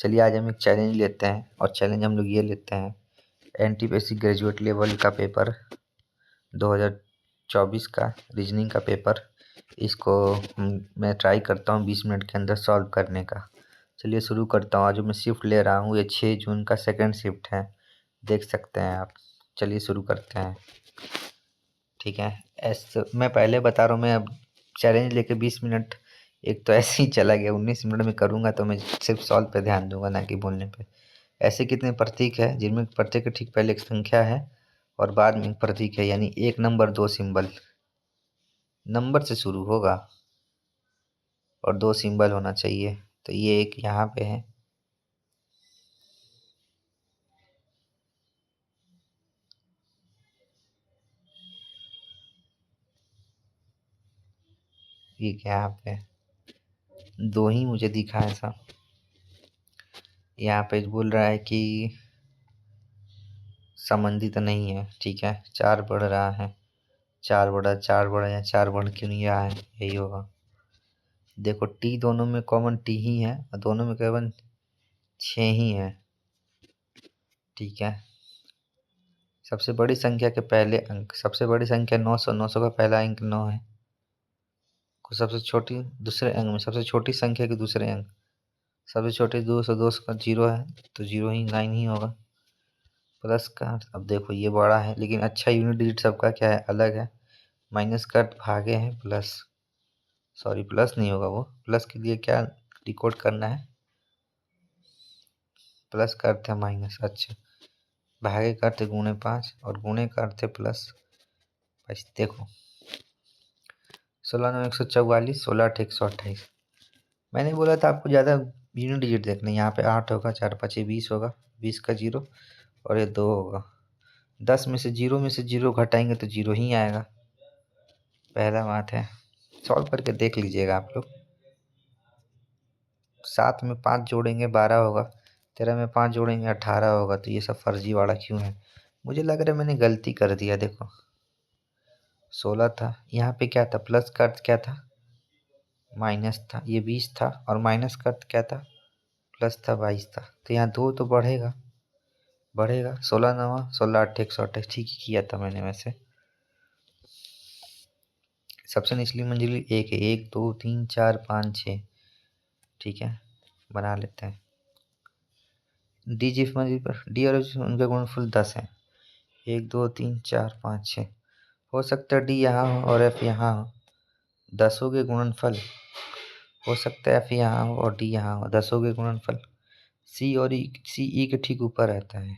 चलिए आज हम एक चैलेंज लेते हैं और चैलेंज हम लोग ये लेते हैं एनटीपीसी ग्रेजुएट लेवल का पेपर 2024 का रीजनिंग का पेपर। इसको मैं ट्राई करता हूँ 20 मिनट के अंदर सॉल्व करने का। चलिए शुरू करता हूँ। आज जो मैं शिफ्ट ले रहा हूँ ये 6 जून का सेकंड शिफ्ट है, देख सकते हैं आप। चलिए शुरू करते हैं। ठीक है, ऐसे मैं पहले बता रहा हूँ, मैं अब चैलेंज लेके 20 मिनट एक तो ऐसे ही चला गया। 19 मिनट में करूँगा तो मैं सिर्फ सॉल्व पे ध्यान दूंगा, ना कि बोलने पे। ऐसे कितने प्रतीक है जिनमें प्रत्येक के ठीक पहले एक संख्या है और बाद में एक प्रतीक है, यानी 1 नंबर 2 सिंबल। नंबर से शुरू होगा और 2 सिंबल होना चाहिए। तो ये एक यहाँ पे है, ये यहाँ पे 2 ही मुझे दिखा है ऐसा। यहाँ पे बोल रहा है कि संबंधित नहीं है। ठीक है, 4 बढ़ रहा है, 4 बढ़ा या 4 बढ़ क्यों नहीं रहा है, यही होगा। देखो टी दोनों में कॉमन टी ही है और दोनों में केवल 6 ही है। ठीक है, सबसे बड़ी संख्या के पहले अंक, सबसे बड़ी संख्या 900, 900 का पहला अंक 9 है। सबसे छोटी दूसरे अंक में सबसे छोटी संख्या के दूसरे अंक, सबसे छोटी 200, 200 का 0 है तो 0 ही 9 ही होगा। प्लस का, अब देखो ये बड़ा है लेकिन अच्छा यूनिट डिजिट सबका क्या है, अलग है। माइनस का भागे है प्लस, सॉरी प्लस नहीं होगा वो। प्लस के लिए क्या डिकोड करना है, प्लस का अर्थ है माइनस। अच्छा, भागे का अर्थ गुणे 5 और गुणे का अर्थ है प्लस। बस देखो 16 9 144, 16 8 128। मैंने बोला था आपको ज़्यादा यूनिट डिजिट देखना। यहाँ पे 8 होगा, 4 5 20 होगा, 20 का 0 और ये 2 होगा। 10 में से 0 घटाएंगे तो 0 ही आएगा। पहला बात है, सॉल्व करके देख लीजिएगा आप लोग। 7 में 5 जोड़ेंगे 12 होगा, 13 में 5 जोड़ेंगे 18 होगा। तो ये सब फर्जी वाला क्यों है, मुझे लग रहा है मैंने गलती कर दिया। देखो 16 था, यहाँ पे क्या था, प्लस का अर्थ क्या था, माइनस था। ये 20 था और माइनस का अर्थ क्या था, प्लस था, 22 था। तो यहाँ 2 तो बढ़ेगा, 16 9 16 8 128। ठीक ही किया था मैंने वैसे। सबसे निचली मंजिल 1 है, 1 2 3 4 5 6। ठीक है, बना लेते हैं। डी जिस मंजिल पर, डी और उनका गुणनफल 10 है। 1 2 3 4 5 6। हो सकता है डी यहाँ हो और एफ यहाँ हो। 10 के गुणनफल हो सकता है एफ यहाँ हो और डी यहाँ हो। 10 के गुणनफल सी और ई के ठीक ऊपर रहता है।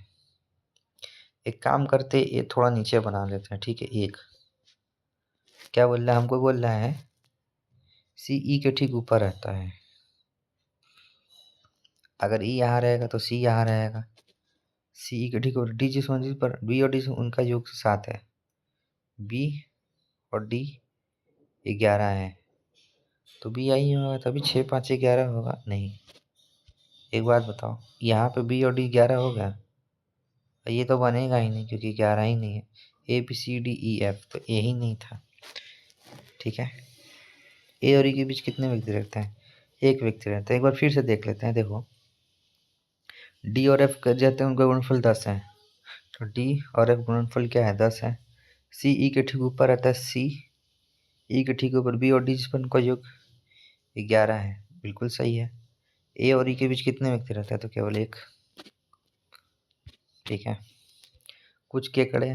एक काम करते, ये थोड़ा नीचे बना लेते हैं। ठीक है, एक क्या बोल रहा है, हमको बोल रहा है सी ई के ठीक ऊपर रहता है। अगर ई यहाँ रहेगा तो सी यहाँ रहेगा। सी ई के ठीक ऊपर, डी जिस मंजिल पर, बी और डी उनका योग 7 है। बी और डी 11 है, तो बी आई होगा, तभी 6 5 11 होगा। नहीं, एक बात बताओ, यहाँ पे बी और डी 11 हो गया, ये तो बनेगा ही नहीं क्योंकि 11 ही नहीं है। A B C D E F, तो ए ही नहीं था। ठीक है, ए और ई के बीच कितने व्यक्ति रहते हैं, एक व्यक्ति रहता है। एक बार फिर से देख लेते हैं। देखो डी और एफ कर जाते हैं, उनका गुणनफल 10 है, तो डी और एफ गुणनफल क्या है, 10 है। सी ई के ठीक ऊपर रहता है, सी ई के ठीक ऊपर बी और डी जिस पर उनका योग 11 है, बिल्कुल सही है। ए और ई के बीच कितने व्यक्ति रहते हैं, तो केवल एक। ठीक है, कुछ केकड़े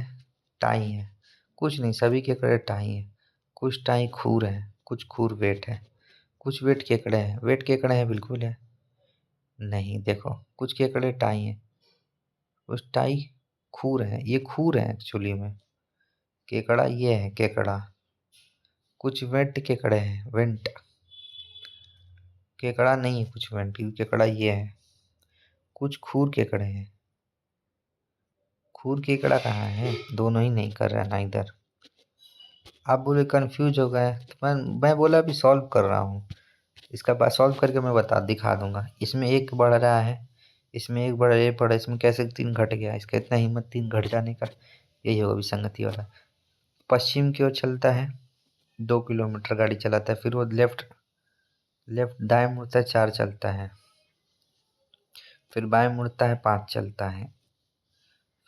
टाई हैं, कुछ नहीं, सभी केकड़े टाई हैं। कुछ टाई खूर है, कुछ खूर वेट है, कुछ वेट केकड़े हैं। वेट केकड़े हैं, बिल्कुल है। नहीं, देखो कुछ केकड़े टाई हैं, कुछ टाई खूर है। ये खूर है एक्चुअली में, केकड़ा ये है केकड़ा। कुछ वेट केकड़े हैं, वेंट केकड़ा नहीं है, कुछ वेंट केकड़ा ये है। कुछ खूर केकड़े हैं, खूर केकड़ा कहाँ है, दोनों ही नहीं कर रहा है ना इधर। आप बोले कंफ्यूज हो गए, तो मैं बोला अभी सॉल्व कर रहा हूँ। इसका बाद सॉल्व करके मैं दिखा दूंगा। इसमें एक बढ़ रहा है, इसमें एक बढ़, ये बढ़ा, इसमें कैसे 3 घट गया, इसका इतना हिम्मत 3 घट जाने का। यही होगा विसंगति वाला। पश्चिम की ओर चलता है, 2 किलोमीटर गाड़ी चलाता है, फिर वो लेफ्ट लेफ्ट दाएं मुड़ता है, 4 चलता है। फिर बाएं मुड़ता है 5 चलता है,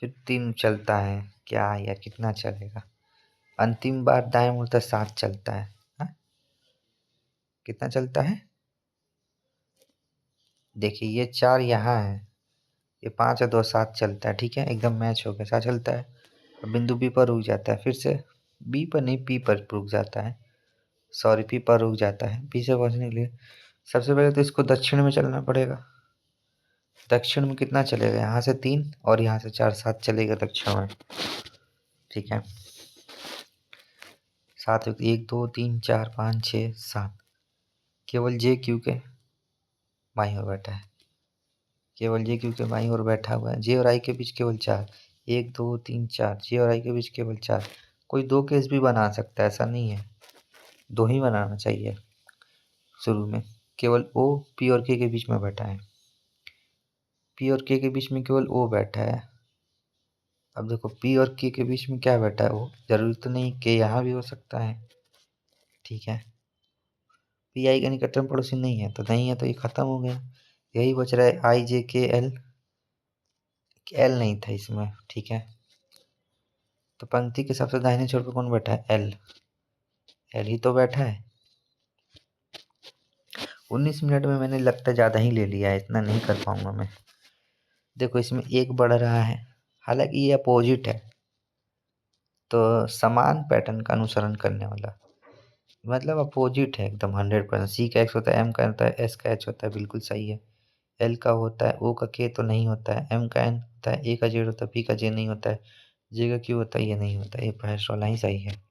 फिर 3 चलता है। क्या यार कितना चलेगा। अंतिम बार दाएं मुड़ता है 7 चलता है। हाँ? कितना चलता है देखिए, ये 4 यहाँ है, ये 5 और 2 7 चलता है। ठीक है, एकदम मैच हो गया, 7 चलता है। अब बिंदु बी पर रुक जाता है, फिर से बी पर नहीं पी पर रुक जाता है, सॉरी पी पर रुक जाता है। पी से पहुंचने के लिए सबसे पहले तो इसको दक्षिण में चलना पड़ेगा। दक्षिण में कितना चलेगा, यहाँ से 3 और यहाँ से 4, 7 चलेगा दक्षिण में। ठीक है, 7 1 2 3 4 5 6 7, केवल जे क्यू के बाईं ओर बैठा है, केवल जे क्यू के बाईं ओर बैठा हुआ है। जे और आई के बीच केवल 4, 1 2 3 4, जे और आई के बीच केवल 4। कोई 2 केस भी बना सकता है, ऐसा नहीं है, 2 ही बनाना चाहिए शुरू में। केवल ओ पी और के बीच में बैठा है, पी और के बीच में केवल ओ बैठा है। अब देखो पी और के बीच में क्या बैठा है, ओ। जरूरी तो नहीं के यहाँ भी हो सकता है। ठीक है, पी आई का निकटतम पड़ोसी नहीं है, तो नहीं है, तो ये खत्म हो गया। यही बच रहा है आई जे के एल। एल नहीं था इसमें। ठीक है, तो पंक्ति के सबसे दाहिने छोर पर कौन बैठा है, एल। एल ही तो बैठा है। 19 मिनट में मैंने लगता ज़्यादा ही ले लिया है, इतना नहीं कर पाऊंगा मैं। देखो इसमें एक बढ़ रहा है, हालांकि ये अपोजिट है, तो समान पैटर्न का अनुसरण करने वाला, मतलब अपोजिट है एकदम 100%। सी का एक्स होता है, एम का होता है, एस का एच होता है, बिल्कुल सही है। एल का होता है, ओ का के तो नहीं होता है, एम का एन होता है, ए का जेड होता है, पी का जे नहीं होता है, जे का क्यू होता है, ये नहीं होता है। ये फर्स्ट वाला ही सही है।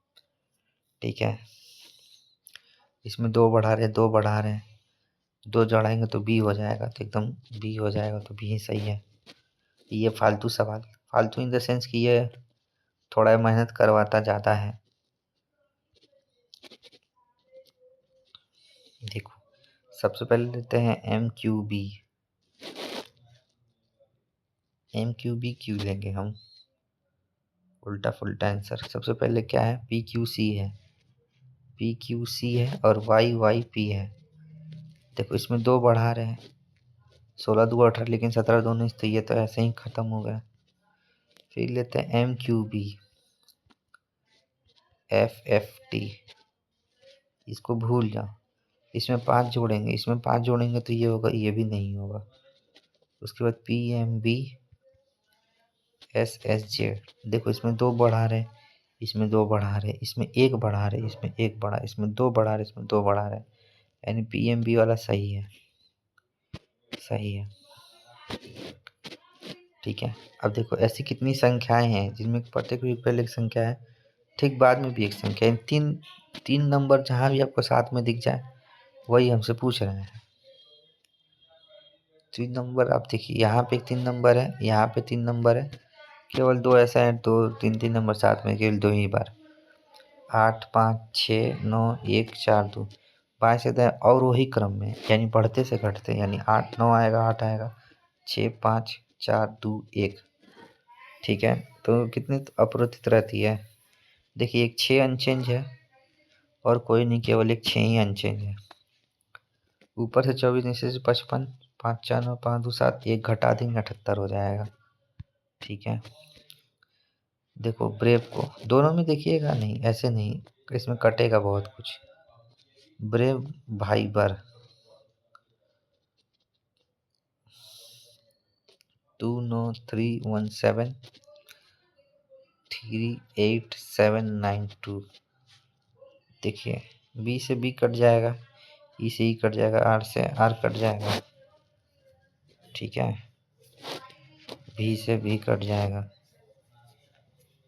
ठीक है, इसमें 2 बढ़ा रहे, 2 बढ़ा रहे, 2 जोड़ाएंगे तो बी हो जाएगा, तो एकदम बी हो जाएगा, तो बी ही सही है। ये फालतू सवाल, फालतू इन द सेंस कि ये थोड़ा मेहनत करवाता ज़्यादा है। देखो सबसे पहले लेते हैं M Q B. M Q B Q लेंगे हम, उल्टा फुल्टा आंसर। सबसे पहले क्या है, पी क्यू सी है, पी क्यू सी है और वाई वाई पी है। देखो इसमें 2 बढ़ा रहे हैं, 16 2 18, लेकिन 17 2 19, तो ये तो ऐसे ही खत्म हो गया। फिर लेते हैं M Q B F F T, इसको भूल जाओ। इसमें 5 जोड़ेंगे, इसमें 5 जोड़ेंगे तो ये होगा, ये भी नहीं होगा। उसके बाद P M B S S Z. देखो इसमें 2 बढ़ा रहे, इसमें 2 बढ़ा रहे, इसमें 1 बढ़ा रहे, इसमें 1 बढ़ा, इसमें 2 बढ़ा रहे, इसमें 2 बढ़ा रहे, यानी पी एम बी वाला सही है, सही है। ठीक है, अब देखो ऐसी कितनी संख्याएं हैं जिनमें प्रत्येक रूप पहले एक संख्या है, ठीक बाद में भी एक संख्या है। तीन नंबर जहाँ भी आपको साथ में दिख जाए वही हमसे पूछ रहे हैं। 3 नंबर आप देखिए, यहाँ पे 3 नंबर है, यहाँ पे 3 नंबर है, केवल 2 ऐसा है, 2 3 3 नंबर साथ में केवल 2 ही बार। 8 5 6 9 1 4 2, बाएं से दाएं और वही क्रम में, यानी बढ़ते से घटते, यानी 8 9 आएगा, 8 आएगा, 6 5 4 2 1। ठीक है, तो कितनी अपरिवर्तित रहती है, देखिए एक 6 अनचेंज है और कोई नहीं, केवल एक 6 ही अनचेंज है। ऊपर से 24 नीचे से 55, 5 4 9 5 2 7, 1 घटा देंगे 78 हो जाएगा। ठीक है, देखो ब्रेव को दोनों में देखिएगा, नहीं ऐसे नहीं, इसमें कटेगा बहुत कुछ। Brave Viber 29317 38792। देखिए बी से बी कट जाएगा, ई से ई कट जाएगा, आर से आर कट जाएगा। ठीक है, भी से भी कट जाएगा,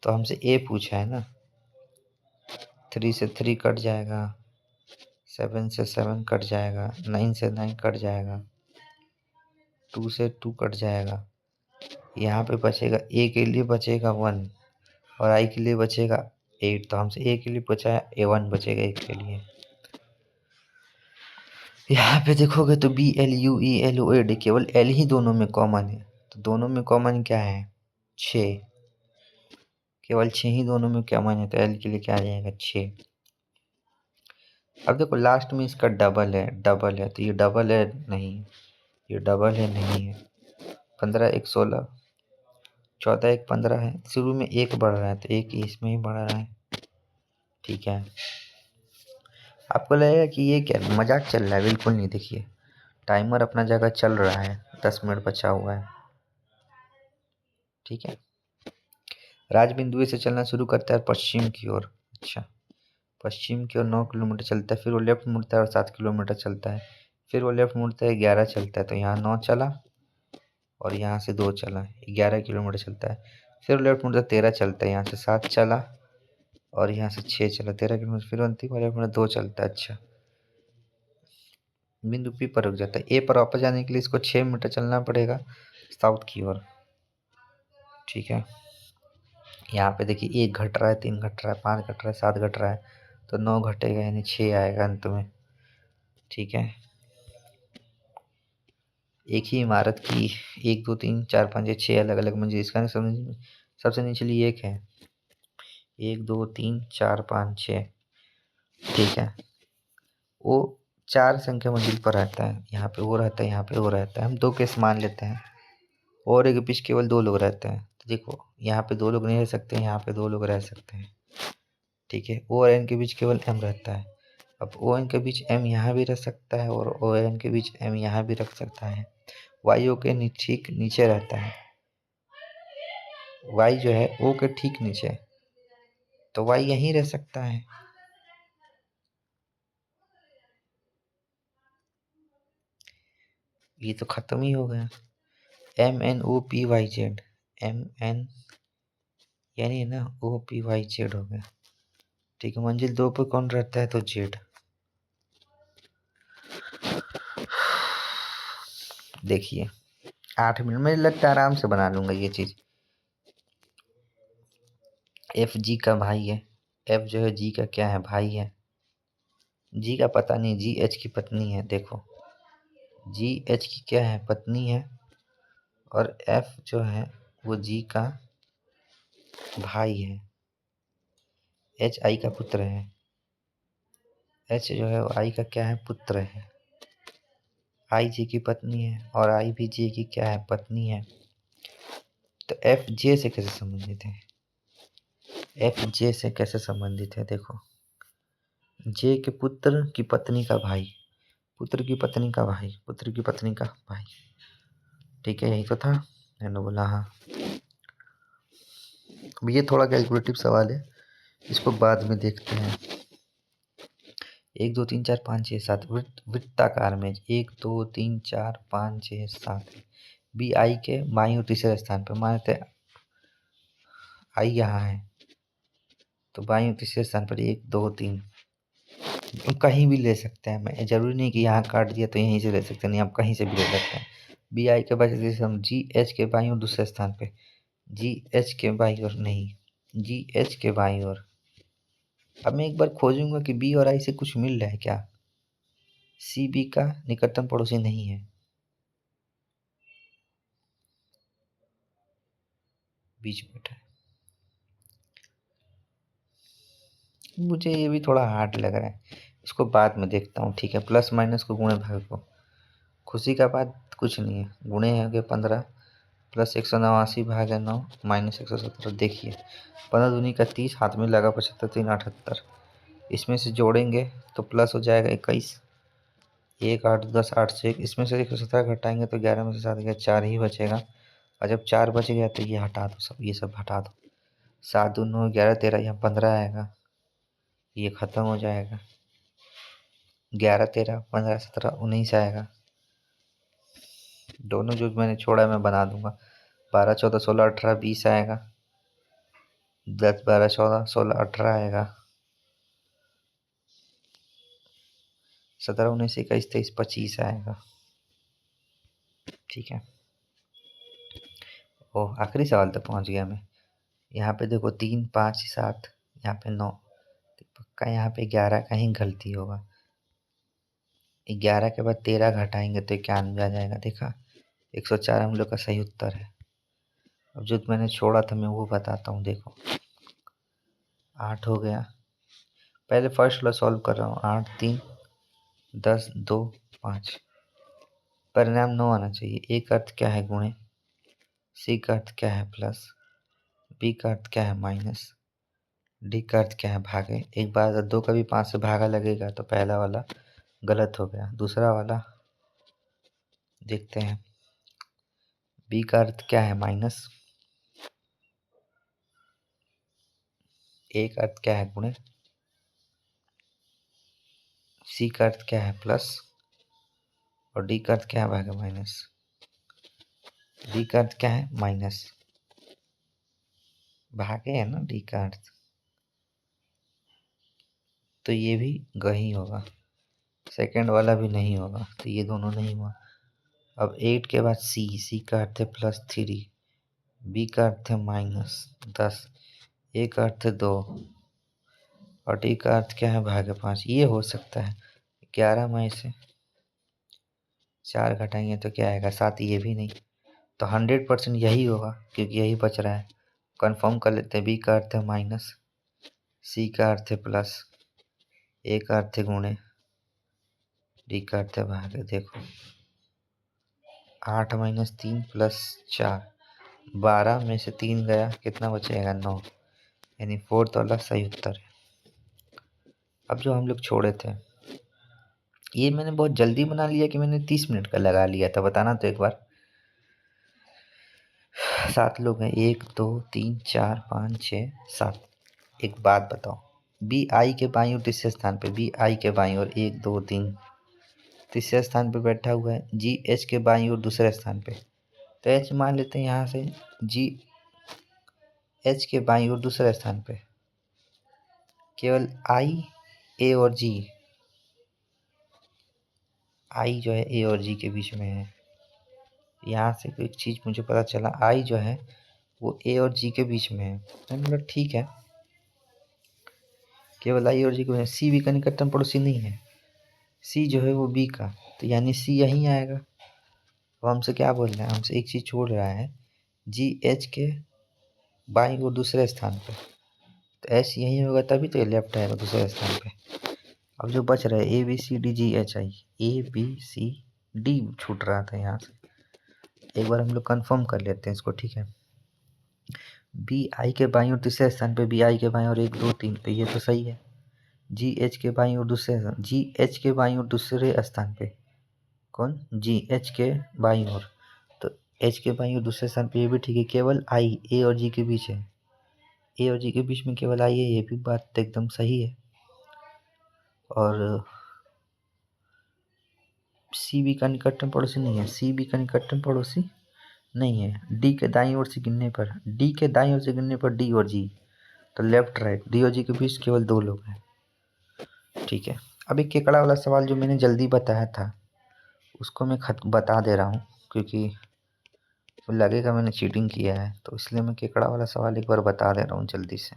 तो हमसे ए पूछा है ना। 3 से 3 कट जाएगा, 7 से 7 कट जाएगा, 9 से 9 कट जाएगा, 2 से 2 कट जाएगा। यहाँ पे बचेगा, ए के लिए बचेगा 1 और आई के लिए बचेगा 8, तो हमसे ए के लिए बचा है, A1 बचेगा ए के लिए। यहाँ पे देखोगे तो B L U E L O A D, केवल एल ही दोनों में कॉमन है, तो दोनों में कॉमन क्या है, 6, केवल 6 ही दोनों में कॉमन है, तो एल के लिए क्या आ जाएगा, 6। अब देखो लास्ट में इसका डबल है, डबल है, तो ये डबल है नहीं, ये डबल है नहीं है, 15 एक 16, 14 एक 15 है। शुरू में एक बढ़ रहा है तो एक इसमें ही बढ़ रहा है। ठीक है, आपको लगेगा कि ये क्या मजाक चल रहा है, बिल्कुल नहीं। देखिए टाइमर अपना जगह चल रहा है, 10 मिनट बचा हुआ है। ठीक है, राजबिंदु से चलना शुरू करता है पश्चिम की ओर। अच्छा, पश्चिम की ओर 9 किलोमीटर चलता है, फिर वो लेफ्ट मुड़ता है और 7 किलोमीटर चलता है, फिर वो लेफ्ट मुड़ता है 11 चलता है। तो यहाँ 9 चला और यहाँ से 2 चला, 11 किलोमीटर चलता है। फिर लेफ्ट मुड़ता है 13 चलता है, यहाँ से 7 चला और यहाँ से 6 चला, 13 किलोमीटर। फिर अंतिम वाले में 2 चलता है। अच्छा, बिंदु पी पर रुक जाता है। ए पर वापस जाने के लिए इसको 6 मीटर चलना पड़ेगा साउथ की ओर। ठीक है, यहाँ पे देखिए 1 घट रहा है, 3 घट रहा है, 5 घट रहा है, 7 घट रहा है, तो 9 घटेगा यानी 6 आएगा अंत में। ठीक है, एक ही इमारत की 1 2 3 4 5 6 अलग अलग मंजिल। इसका सबसे निचली 1 है, 1 2 3 4 5 6। ठीक है, वो 4 संख्या मंजिल पर रहता है। यहाँ पे वो रहता है, यहाँ पे वो रहता है। हम 2 केस मान लेते हैं और एक बीच केवल 2 लोग रहते हैं। तो देखो यहाँ पे 2 लोग नहीं रह सकते, यहाँ पे 2 लोग रह सकते हैं। ठीक है, ओ और एन के बीच केवल एम रहता है। अब ओ एन के बीच एम यहाँ भी रह सकता है और ओ एन के बीच एम यहाँ भी रख सकता है। वाई ओ के ठीक नीचे रहता है, वाई जो है ओ के ठीक नीचे, तो वाई यहीं रह सकता है। ये तो खत्म ही हो गया। M N O P Y Z, M N यानी ना ओ पी वाई जेड हो गया। ठीक है, मंजिल 2 पर कौन रहता है तो जेड। देखिए 8 मिनट में लगता है आराम से बना लूंगा ये चीज। एफ जी का भाई है, एफ जो है जी का क्या है, भाई है। जी का पता नहीं, जी एच की पत्नी है। देखो जी एच की क्या है, पत्नी है, और एफ जो है वो जी का भाई है। एच आई का पुत्र है, एच जो है वो आई का क्या है, पुत्र है। आई जी की पत्नी है और आई भी जी की क्या है, पत्नी है। तो एफ जे से कैसे संबंधित है, एफ जे से कैसे संबंधित है। देखो जे के पुत्र की पत्नी का भाई, पुत्र की पत्नी का भाई, पुत्र की पत्नी का भाई। ठीक है, यही तो था, मैंने बोला हाँ। अब ये थोड़ा कैलकुलेटिव सवाल है, इसको बाद में देखते हैं। 1 2 3 4 5 6 7 वृत्ताकार में 1 2 3 4 5 6 7 बी आई के बाईं और तीसरे स्थान पर। मानते आई यहाँ है तो बाईं और तीसरे स्थान पर 1 2 3 कहीं भी ले सकते हैं। मैं जरूरी नहीं कि यहाँ काट दिया तो यहीं से ले सकते नहीं, आप कहीं से भी ले सकते हैं। बी आई के बाद जैसे हम जी एच के बाईं और दूसरे स्थान पे, जी एच के बाईं और नहीं, जी एच के बाईं और। अब मैं एक बार खोजूंगा कि बी और आई से कुछ मिल रहा है क्या। सी बी का निकटतम पड़ोसी नहीं है, बीच में बैठा है। मुझे ये भी थोड़ा हार्ड लग रहा है, इसको बाद में देखता हूँ। ठीक है, प्लस माइनस को गुणे भाग को, खुशी का बात कुछ नहीं है। गुणे हो गए 15 प्लस 189 भाग 9 माइनस 117। देखिए 15 दूनी का 30, हाथ में लगा 75, 3 78। इसमें से जोड़ेंगे तो प्लस हो जाएगा 21, 1 8 10 8 से 1, इसमें से 117 घटाएंगे तो 11 में से 7 गया, 4 ही बचेगा। और जब 4 बच गया तो ये हटा दो, सब ये सब हटा दो। 7 2 9 11 13, यहाँ 15 आएगा, ये खत्म हो जाएगा। 11 13 15 17 19 आएगा। दोनों जो मैंने छोड़ा मैं बना दूंगा। 12 14 16 18 20 आएगा। 10 12 14 16 18 आएगा। 17 19 21 23 25 आएगा। ठीक है, ओ आखिरी सवाल तक पहुंच गया मैं। यहाँ पे देखो 3 5 7, यहाँ पे 9, पक्का यहाँ पे 11 का ही गलती होगा। 11 के बाद 13 घटाएंगे तो 91 आ जाएगा। देखा 104 हम लोग का सही उत्तर है। अब जो मैंने छोड़ा था मैं वो बताता हूँ। देखो 8 हो गया, पहले फर्स्ट वाला सॉल्व कर रहा हूँ। 8 3 10 2 5, परिणाम 9 आना चाहिए। एक अर्थ क्या है, गुणे सी का अर्थ क्या है प्लस, बी का अर्थ क्या है माइनस, डी का अर्थ क्या है भागे। एक बार अगर 2 का भी 5 से भागा लगेगा तो पहला वाला गलत हो गया। दूसरा वाला देखते हैं। बी का अर्थ क्या है माइनस, ए का अर्थ क्या है गुणे, सी का अर्थ क्या है प्लस और डी का अर्थ क्या है भागे माइनस। डी का अर्थ क्या है माइनस, भागे है ना डी का अर्थ, तो ये भी ग ही होगा। सेकंड वाला भी नहीं होगा, तो ये दोनों नहीं हुआ। अब 8 के बाद सी का अर्थ है +3, बी का अर्थ है -10, ए का अर्थ है 2 और डी का अर्थ क्या है भागे 5। ये हो सकता है। 11 में से 4 घटाएंगे तो क्या आएगा 7, ये भी नहीं। तो 100% यही होगा क्योंकि यही बच रहा है। कंफर्म कर लेते हैं। बी का अर्थ है माइनस, सी का अर्थ है प्लस, ए का अर्थ है गुणे, डी का अर्थ है भागे। देखो 8 - 3 + 4, 12 में से 3 गया, कितना बचेगा 9, यानी 4th वाला सही उत्तर है। अब जो हम लोग छोड़े थे, ये मैंने बहुत जल्दी बना लिया कि मैंने 30 मिनट का लगा लिया था। बताना तो एक बार। 7 लोग हैं, 1 2 3 4 5 6 7। एक बात बताओ, बी आई के बाईं और तीसरे स्थान पे, बी आई के बाईं और 1 2 3 तीसरे स्थान पे बैठा हुआ है, जी एच के बाईं और दूसरे स्थान पे। तो एच मान लेते हैं यहाँ से, जी एच के बाईं और दूसरे स्थान पे केवल आई, ए और जी, आई जो है ए और जी के बीच में है। यहाँ से एक चीज़ मुझे पता चला, आई जो है वो ए और जी के बीच में है। मैंने बोला ठीक है, केवल आई और जी के बीच में। सी बी का निकटतम पड़ोसी नहीं है, सी जो है वो बी का, तो यानी सी यहीं आएगा। अब हमसे क्या बोल रहा है, हमसे एक चीज़ छोड़ रहा है, जी एच के बाईं और दूसरे स्थान पे, तो एच यहीं होगा तभी तो ये लेफ्ट आएगा दूसरे स्थान पे। अब जो बच रहा है A B C D G H I, A B C D छूट रहा था यहाँ से। एक बार हम लोग कंफर्म कर लेते हैं इसको, ठीक है। बी आई के बाईं और तीसरे स्थान पे, बी आई के बाईं और 1 2 3 पे, ये तो सही है। जी एच के बाईं और दूसरे, जी एच के बाईं और दूसरे स्थान पे कौन, जी एच के बाईं ओर, तो एच के बाईं और दूसरे स्थान पे ये भी ठीक है। केवल आई ए और जी के बीच है, ए और जी के बीच में केवल आई है, ये भी बात एकदम सही है। और सी बी का निकटतम पड़ोसी नहीं है, सी बी का निकटतम पड़ोसी नहीं है। डी के दाईं ओर से गिनने पर, डी के दाईं ओर से गिनने पर डी और जी, तो लेफ्ट राइट, डी और जी के बीच केवल 2 लोग हैं, ठीक है। अब एक केकड़ा वाला सवाल जो मैंने जल्दी बताया था उसको मैं बता दे रहा हूँ, क्योंकि लगेगा मैंने चीटिंग किया है, तो इसलिए मैं केकड़ा वाला सवाल एक बार बता दे रहा हूँ जल्दी से।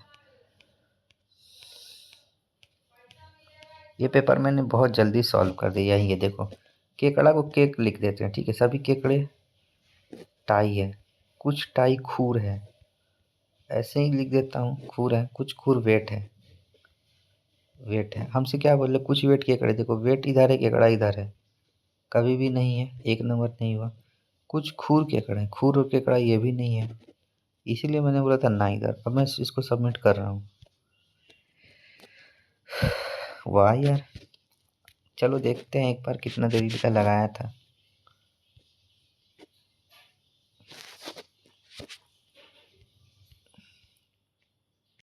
ये पेपर मैंने बहुत जल्दी सॉल्व कर दिया है। ये देखो, केकड़ा को केक लिख देते हैं, ठीक है। सभी केकड़े टाई है, कुछ टाई खूर है, ऐसे ही लिख देता हूँ, खूर है, कुछ खूर वेट है, वेट है। हमसे क्या बोले, कुछ वेट केकड़े, देखो वेट इधर है, केकड़ा इधर है, कभी भी नहीं है, 1 नंबर नहीं हुआ। कुछ खूर केकड़े, खूर और केकड़ा ये भी नहीं है, इसीलिए मैंने बोला था ना इधर। अब मैं इसको सबमिट कर रहा हूँ। वाह यार, चलो देखते हैं एक बार कितना देरी का लगाया था।